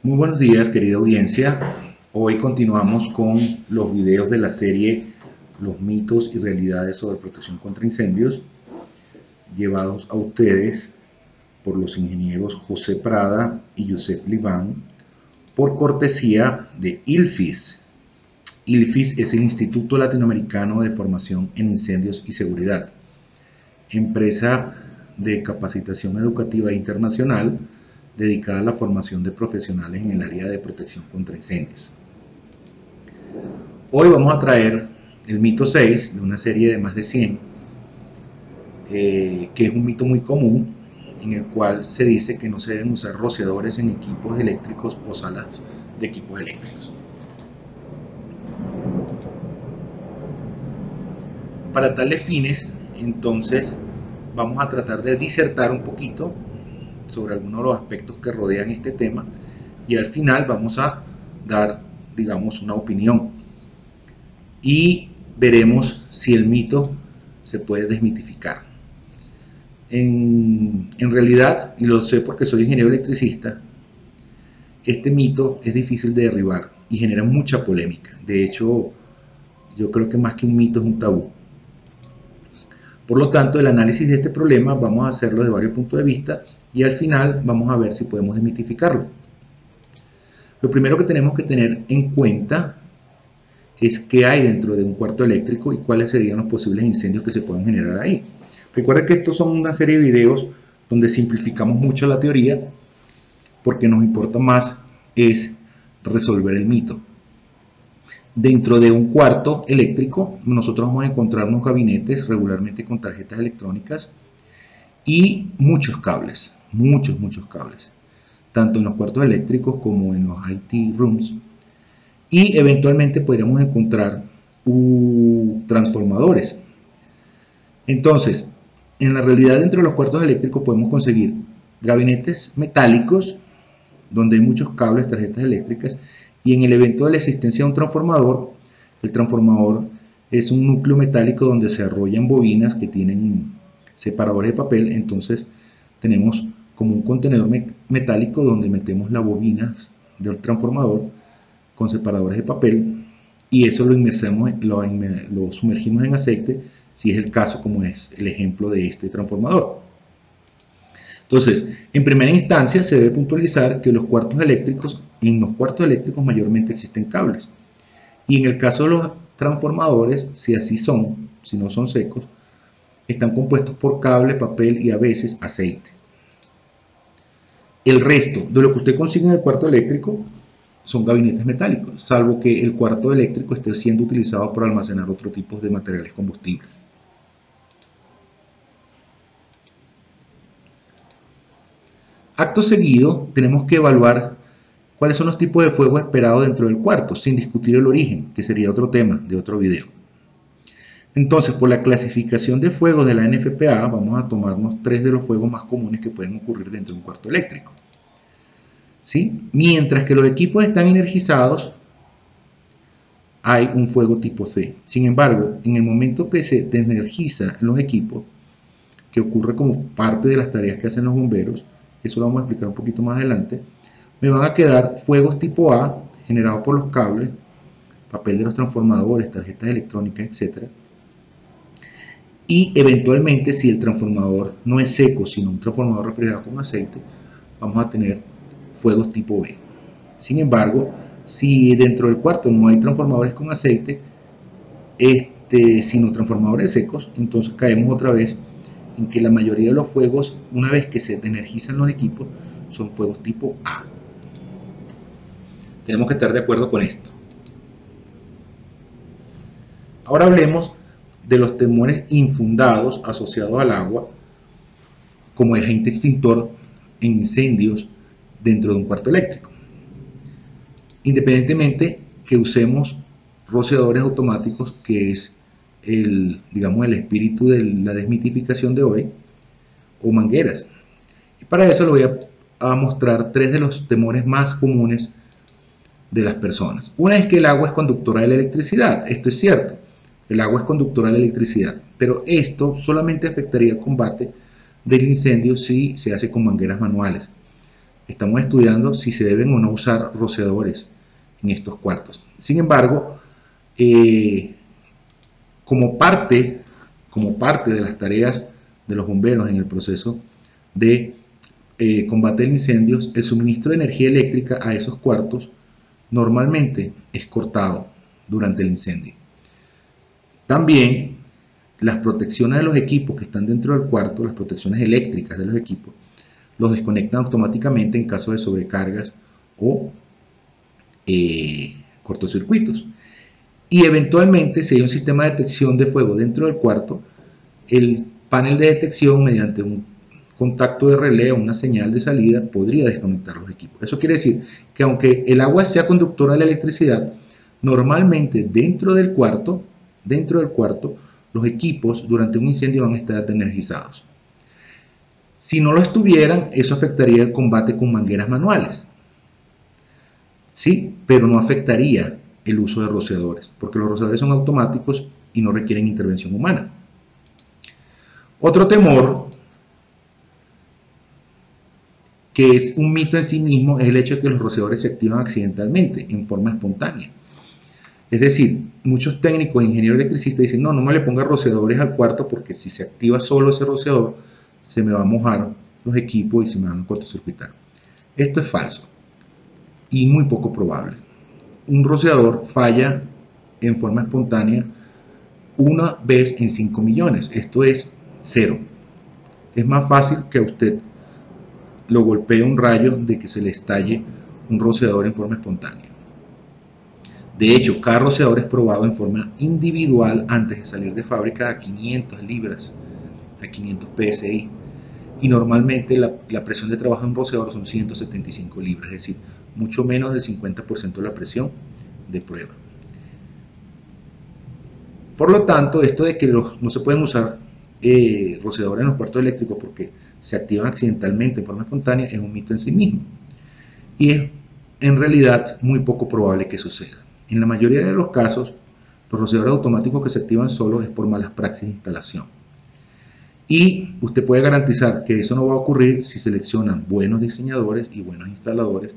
Muy buenos días, querida audiencia. Hoy continuamos con los videos de la serie Los mitos y realidades sobre protección contra incendios, llevados a ustedes por los ingenieros José Prada y Josep Liván, por cortesía de ILFIS. ILFIS es el Instituto Latinoamericano de Formación en Incendios y Seguridad, empresa de capacitación educativa internacional dedicada a la formación de profesionales en el área de protección contra incendios. Hoy vamos a traer el mito 6 de una serie de más de 100, que es un mito muy común, en el cual se dice que no se deben usar rociadores en equipos eléctricos o salas de equipos eléctricos. Para tales fines, entonces, vamos a tratar de disertar un poquito sobre algunos de los aspectos que rodean este tema y al final vamos a dar, digamos, una opinión y veremos si el mito se puede desmitificar. En realidad, y lo sé porque soy ingeniero electricista, este mito es difícil de derribar y genera mucha polémica. De hecho, yo creo que más que un mito es un tabú. Por lo tanto, el análisis de este problema vamos a hacerlo de varios puntos de vista y al final vamos a ver si podemos desmitificarlo. Lo primero que tenemos que tener en cuenta es qué hay dentro de un cuarto eléctrico y cuáles serían los posibles incendios que se pueden generar ahí. Recuerda que estos son una serie de videos donde simplificamos mucho la teoría porque nos importa más es resolver el mito. Dentro de un cuarto eléctrico nosotros vamos a encontrar unos gabinetes regularmente con tarjetas electrónicas y muchos cables, muchos cables, tanto en los cuartos eléctricos como en los IT rooms, y eventualmente podríamos encontrar transformadores. Entonces, en la realidad dentro de los cuartos eléctricos podemos conseguir gabinetes metálicos donde hay muchos cables, tarjetas eléctricas, y en el evento de la existencia de un transformador, el transformador es un núcleo metálico donde se arrollan bobinas que tienen separadores de papel. Entonces tenemos como un contenedor metálico donde metemos las bobinas del transformador con separadores de papel y eso lo sumergimos en aceite, si es el caso como es el ejemplo de este transformador. Entonces, en primera instancia se debe puntualizar que en los cuartos eléctricos mayormente existen cables. Y en el caso de los transformadores, si así son, si no son secos, están compuestos por cable, papel y a veces aceite. El resto de lo que usted consigue en el cuarto eléctrico son gabinetes metálicos, salvo que el cuarto eléctrico esté siendo utilizado para almacenar otro tipo de materiales combustibles. Acto seguido, tenemos que evaluar cuáles son los tipos de fuego esperados dentro del cuarto, sin discutir el origen, que sería otro tema de otro video. Entonces, por la clasificación de fuegos de la NFPA, vamos a tomarnos 3 de los fuegos más comunes que pueden ocurrir dentro de un cuarto eléctrico. ¿Sí? Mientras que los equipos están energizados, hay un fuego tipo C. Sin embargo, en el momento que se desenergizan los equipos, que ocurre como parte de las tareas que hacen los bomberos, eso lo vamos a explicar un poquito más adelante, me van a quedar fuegos tipo A generados por los cables, papel de los transformadores, tarjetas electrónicas, etc. Y eventualmente, si el transformador no es seco, sino un transformador refrigerado con aceite, vamos a tener fuegos tipo B. Sin embargo, si dentro del cuarto no hay transformadores con aceite, sino transformadores secos, entonces caemos otra vez en que la mayoría de los fuegos, una vez que se energizan los equipos, son fuegos tipo A. Tenemos que estar de acuerdo con esto. Ahora hablemos de los temores infundados asociados al agua, como el agente extintor en incendios dentro de un cuarto eléctrico. Independientemente que usemos rociadores automáticos, que es digamos, el espíritu de la desmitificación de hoy, o mangueras. Y para eso les voy a mostrar 3 de los temores más comunes de las personas. Una es que el agua es conductora de la electricidad. Esto es cierto, el agua es conductora de la electricidad, pero esto solamente afectaría el combate del incendio si se hace con mangueras manuales. Estamos estudiando si se deben o no usar rociadores en estos cuartos. Sin embargo, como parte de las tareas de los bomberos en el proceso de combate de incendios, el suministro de energía eléctrica a esos cuartos normalmente es cortado durante el incendio. También las protecciones de los equipos que están dentro del cuarto, las protecciones eléctricas de los equipos, los desconectan automáticamente en caso de sobrecargas o cortocircuitos. Y eventualmente, si hay un sistema de detección de fuego dentro del cuarto, el panel de detección, mediante un contacto de relé o una señal de salida, podría desconectar los equipos. Eso quiere decir que aunque el agua sea conductora de la electricidad, normalmente dentro del cuarto, los equipos durante un incendio van a estar energizados. Si no lo estuvieran, eso afectaría el combate con mangueras manuales, ¿sí? Pero no afectaría el uso de rociadores, porque los rociadores son automáticos y no requieren intervención humana. Otro temor, que es un mito en sí mismo, es el hecho de que los rociadores se activan accidentalmente, en forma espontánea. Es decir, muchos técnicos e ingenieros electricistas dicen, no me le ponga rociadores al cuarto porque si se activa solo ese rociador, se me va a mojar los equipos y se me van a cortocircuitar. Esto es falso y muy poco probable. Un rociador falla en forma espontánea una vez en 5 millones. Esto es cero. Es más fácil que a usted lo golpee un rayo de que se le estalle un rociador en forma espontánea. De hecho, cada rociador es probado en forma individual antes de salir de fábrica a 500 libras, a 500 psi. Y normalmente la presión de trabajo de un rociador son 175 libras, es decir, mucho menos del 50% de la presión de prueba. Por lo tanto, esto de que no se pueden usar rociadores en los cuartos eléctricos porque se activan accidentalmente en forma espontánea es un mito en sí mismo. Y es en realidad muy poco probable que suceda. En la mayoría de los casos, los rociadores automáticos que se activan solos es por malas praxis de instalación. Y usted puede garantizar que eso no va a ocurrir si seleccionan buenos diseñadores y buenos instaladores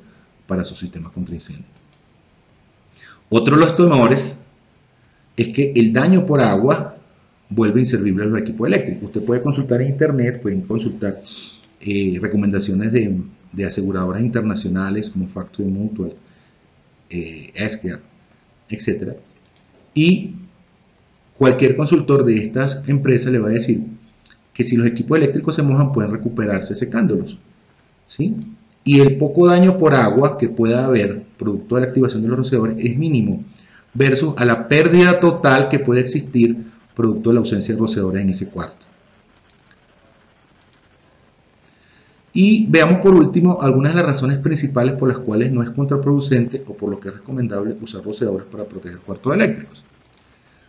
para su sistema contra incendio. Otro de los temores es que el daño por agua vuelve inservible a los equipos eléctricos. Usted puede consultar en internet, pueden consultar recomendaciones de aseguradoras internacionales como Factory Mutual, Esquire, etc. Y cualquier consultor de estas empresas le va a decir que si los equipos eléctricos se mojan pueden recuperarse secándolos, ¿sí? Y el poco daño por agua que pueda haber producto de la activación de los rociadores es mínimo versus a la pérdida total que puede existir producto de la ausencia de rociadores en ese cuarto. Y veamos por último algunas de las razones principales por las cuales no es contraproducente o por lo que es recomendable usar rociadores para proteger cuartos eléctricos,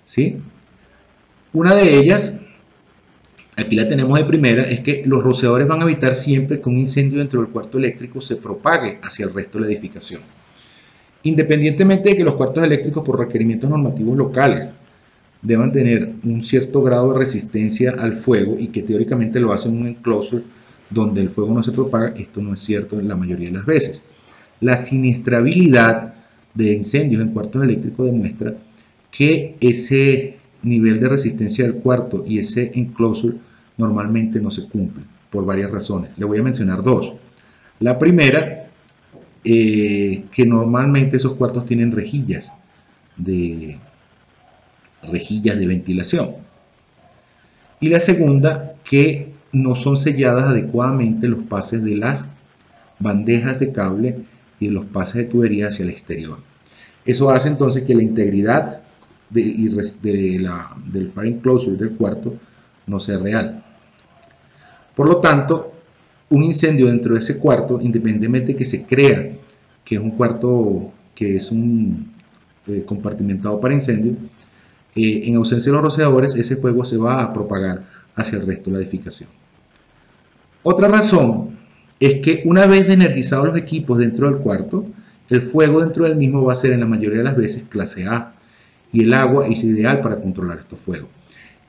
¿sí? Una de ellas, aquí la tenemos de primera, es que los rociadores van a evitar siempre que un incendio dentro del cuarto eléctrico se propague hacia el resto de la edificación. Independientemente de que los cuartos eléctricos por requerimientos normativos locales deban tener un cierto grado de resistencia al fuego y que teóricamente lo hacen en un enclosure donde el fuego no se propaga, esto no es cierto en la mayoría de las veces. La siniestrabilidad de incendios en cuartos eléctricos demuestra que ese nivel de resistencia del cuarto y ese enclosure normalmente no se cumple por varias razones. Le voy a mencionar dos. La primera, que normalmente esos cuartos tienen rejillas de ventilación. Y la segunda, que no son selladas adecuadamente los pases de las bandejas de cable y de los pases de tubería hacia el exterior. Eso hace entonces que la integridad del fire enclosure del cuarto no sea real. Por lo tanto, un incendio dentro de ese cuarto, independientemente de que se crea que es un cuarto que es un compartimentado para incendio, en ausencia de los rociadores, ese fuego se va a propagar hacia el resto de la edificación. Otra razón es que una vez energizados los equipos dentro del cuarto, el fuego dentro del mismo va a ser en la mayoría de las veces clase A y el agua es ideal para controlar estos fuegos.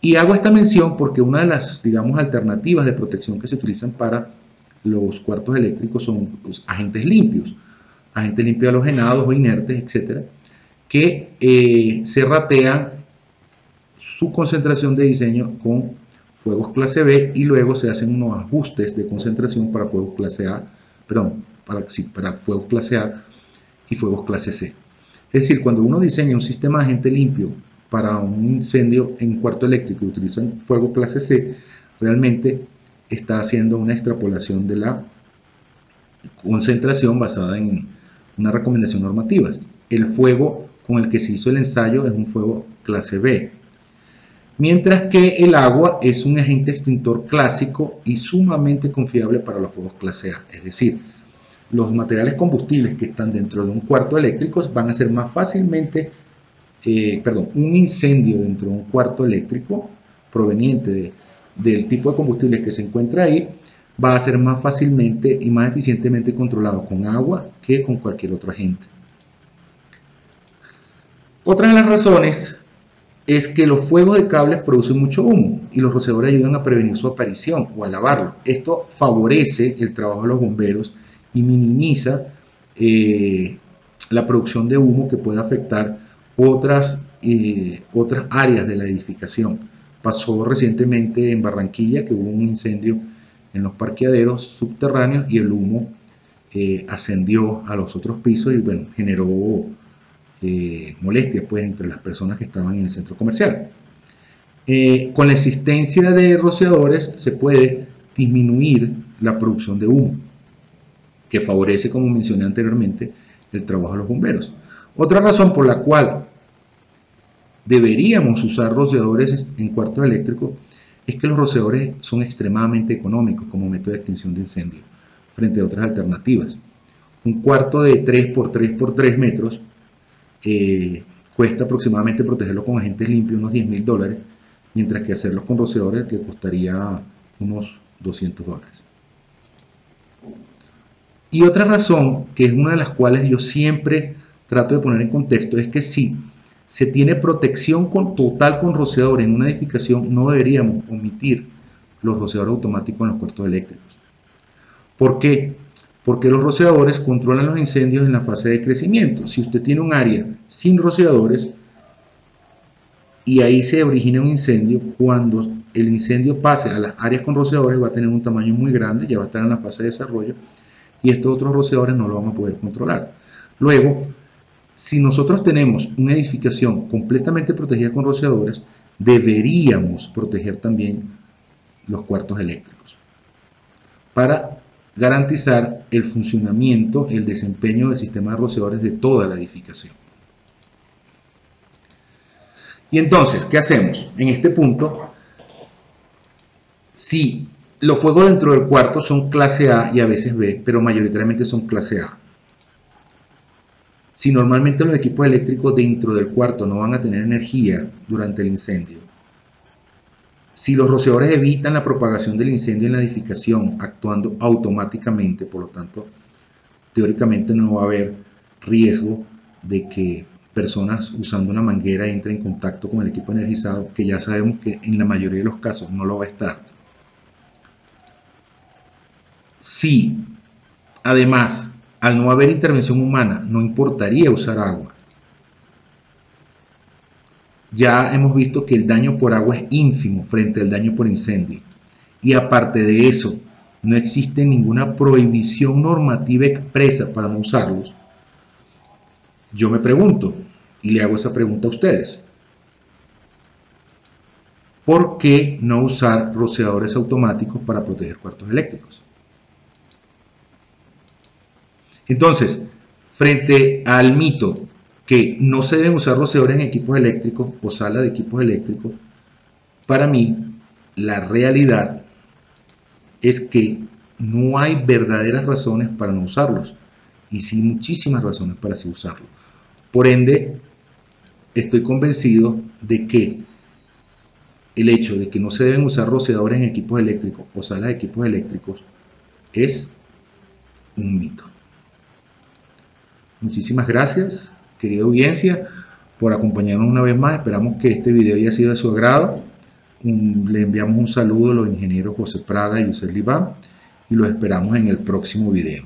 Y hago esta mención porque una de las, digamos, alternativas de protección que se utilizan para los cuartos eléctricos son pues, agentes limpios halogenados o inertes, etcétera, que se ratean su concentración de diseño con fuegos clase B y luego se hacen unos ajustes de concentración para fuegos clase A, perdón, para fuegos clase A y fuegos clase C. Es decir, cuando uno diseña un sistema de agente limpio para un incendio en cuarto eléctrico y utilizan fuego clase C, realmente está haciendo una extrapolación de la concentración basada en una recomendación normativa. El fuego con el que se hizo el ensayo es un fuego clase B, mientras que el agua es un agente extintor clásico y sumamente confiable para los fuegos clase A. Es decir, los materiales combustibles que están dentro de un cuarto eléctrico van a ser más fácilmente, un incendio dentro de un cuarto eléctrico proveniente del tipo de combustibles que se encuentra ahí, va a ser más fácilmente y más eficientemente controlado con agua que con cualquier otro agente. Otra de las razones es que los fuegos de cables producen mucho humo y los rociadores ayudan a prevenir su aparición o a lavarlo. Esto favorece el trabajo de los bomberos y minimiza la producción de humo que puede afectar otras áreas de la edificación. Pasó recientemente en Barranquilla que hubo un incendio en los parqueaderos subterráneos y el humo ascendió a los otros pisos y bueno, generó molestia pues, entre las personas que estaban en el centro comercial. Con la existencia de rociadores se puede disminuir la producción de humo, que favorece, como mencioné anteriormente, el trabajo de los bomberos. Otra razón por la cual deberíamos usar rociadores en cuartos eléctricos es que los rociadores son extremadamente económicos como método de extinción de incendios frente a otras alternativas. Un cuarto de 3x3x3 metros cuesta aproximadamente protegerlo con agentes limpios unos $10.000, mientras que hacerlo con rociadores le costaría unos $200. Y otra razón, que es una de las cuales yo siempre trato de poner en contexto, es que si se tiene protección total con rociadores en una edificación, no deberíamos omitir los rociadores automáticos en los cuartos eléctricos. ¿Por qué? Porque los rociadores controlan los incendios en la fase de crecimiento. Si usted tiene un área sin rociadores y ahí se origina un incendio, cuando el incendio pase a las áreas con rociadores va a tener un tamaño muy grande, ya va a estar en la fase de desarrollo y estos otros rociadores no lo van a poder controlar. Luego, si nosotros tenemos una edificación completamente protegida con rociadores, deberíamos proteger también los cuartos eléctricos para garantizar el funcionamiento, el desempeño del sistema de rociadores de toda la edificación. Y entonces, ¿qué hacemos? En este punto, si los fuegos dentro del cuarto son clase A y a veces B, pero mayoritariamente son clase A. Si normalmente los equipos eléctricos dentro del cuarto no van a tener energía durante el incendio, si los rociadores evitan la propagación del incendio en la edificación actuando automáticamente, por lo tanto, teóricamente no va a haber riesgo de que personas usando una manguera entren en contacto con el equipo energizado, que ya sabemos que en la mayoría de los casos no lo va a estar. Si, además, al no haber intervención humana, no importaría usar agua. Ya hemos visto que el daño por agua es ínfimo frente al daño por incendio. Y aparte de eso, no existe ninguna prohibición normativa expresa para no usarlos. Yo me pregunto, y le hago esa pregunta a ustedes, ¿por qué no usar rociadores automáticos para proteger cuartos eléctricos? Entonces, frente al mito que no se deben usar rociadores en equipos eléctricos o sala de equipos eléctricos, para mí la realidad es que no hay verdaderas razones para no usarlos y sí muchísimas razones para sí usarlos. Por ende, estoy convencido de que el hecho de que no se deben usar rociadores en equipos eléctricos o salas de equipos eléctricos es un mito. Muchísimas gracias, querida audiencia, por acompañarnos una vez más. Esperamos que este video haya sido de su agrado. Le enviamos un saludo a los ingenieros José Prada y Yusel Libán y los esperamos en el próximo video.